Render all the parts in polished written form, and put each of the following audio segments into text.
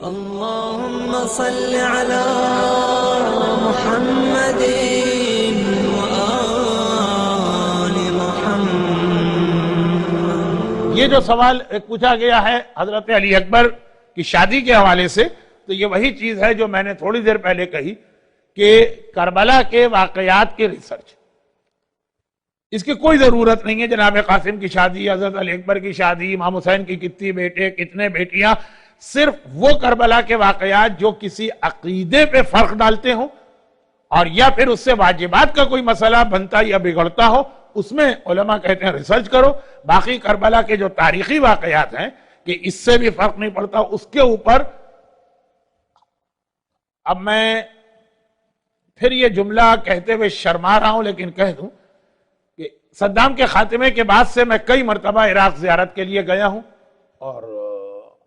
اللهم صل على محمد وآل محمد۔ یہ جو سوال ایک پوچھا گیا ہے حضرت علی اکبر کی شادی کے حوالے سے، تو یہ وہی چیز ہے جو میں نے تھوڑی دیر پہلے کہی کہ کربلا کے واقعات کی ریسرچ، اس کی کوئی ضرورت نہیں ہے۔ جناب قاسم کی شادی، حضرت علی اکبر کی شادی، امام حسین کی کتنے بیٹے کتنے بیٹیاں، صرف وہ کربلا کے واقعات جو کسی عقیدے پہ فرق ڈالتے ہوں اور یا پھر اس سے واجبات کا کوئی مسئلہ بنتا یا بگڑتا ہو، اس میں علماء کہتے ہیں ریسرچ کرو۔ باقی کربلا کے جو تاریخی واقعات ہیں کہ اس سے بھی فرق نہیں پڑتا، اس کے اوپر اب میں پھر یہ جملہ کہتے ہوئے شرما رہا ہوں، لیکن کہہ دوں کہ صدام کے خاتمے کے بعد سے میں کئی مرتبہ عراق زیارت کے لیے گیا ہوں، اور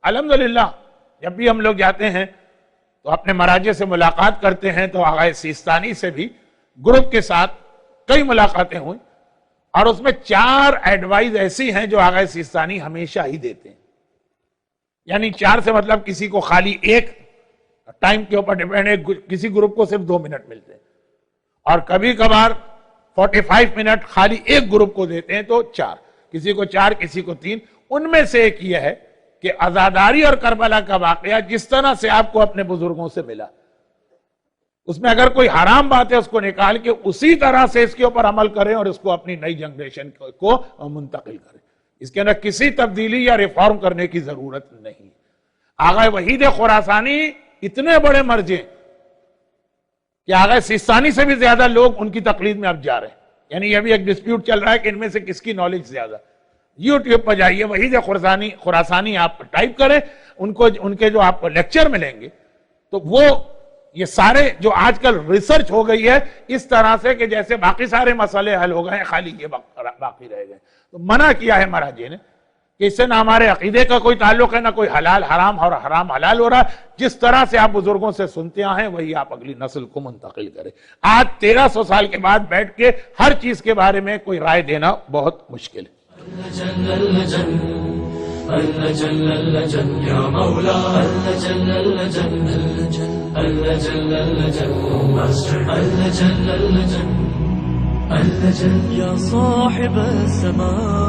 الحمدللہ جب بھی ہم لوگ جاتے ہیں تو اپنے مراجع سے ملاقات کرتے ہیں، تو آغا سیستانی سے بھی گروپ کے ساتھ کئی ملاقاتیں ہوئیں، اور اس میں 4 ایڈوائز ایسی ہیں جو آغا سیستانی ہمیشہ ہی دیتے ہیں۔ یعنی 4 سے مطلب کسی کو خالی ایک ٹائم کے اوپر ڈیپینڈ ہے، کسی گروپ کو صرف 2 منٹ ملتے ہیں، اور کبھی کبھار 45 منٹ خالی ایک گروپ کو دیتے ہیں، تو 4، کسی کو 4 کسی کو 3۔ ان میں سے ایک یہ ہے کہ عزاداری اور کربلا کا واقعہ جس طرح سے آپ کو اپنے بزرگوں سے ملا، اس میں اگر کوئی حرام بات ہے اس کو نکال کے اسی طرح سے اس کے اوپر عمل کریں اور اس کو اپنی نئی جنریشن کو منتقل کریں۔ اس کے اندر کسی تبدیلی یا ریفارم کرنے کی ضرورت نہیں۔ آغا وحید خراسانی اتنے بڑے مرجع کہ آغا سیستانی سے بھی زیادہ لوگ ان کی تقلید میں اب جا رہے ہیں۔ یعنی یہ بھی ایک ڈسپیوٹ چل رہا ہے کہ ان میں سے کس کی نالج زیادہ۔ یوٹیوب پر جائیے، وحید خراسانی آپ ٹائپ کریں، ان کے جو آپ کو لیکچر ملیں گے، تو وہ یہ سارے جو آج کل ریسرچ ہو گئی ہے اس طرح سے کہ جیسے باقی سارے مسئلے حل ہو گئے ہیں، خالی یہ باقی رہ گئے۔ تو منع کیا ہے مراجع نے کہ اس سے نہ ہمارے عقیدے کا کوئی تعلق ہے، نہ کوئی حلال حرام اور حرام حلال ہو رہا ہے۔ جس طرح سے آپ بزرگوں سے سنتے ہیں وہی آپ اگلی نسل کو منتقل کریں۔ آج 1300 سال کے بعد بیٹھ کے ہر چیز کے بارے میں کوئی رائے دینا بہت مشکل ہے۔ یا مولا یا صاحب السماء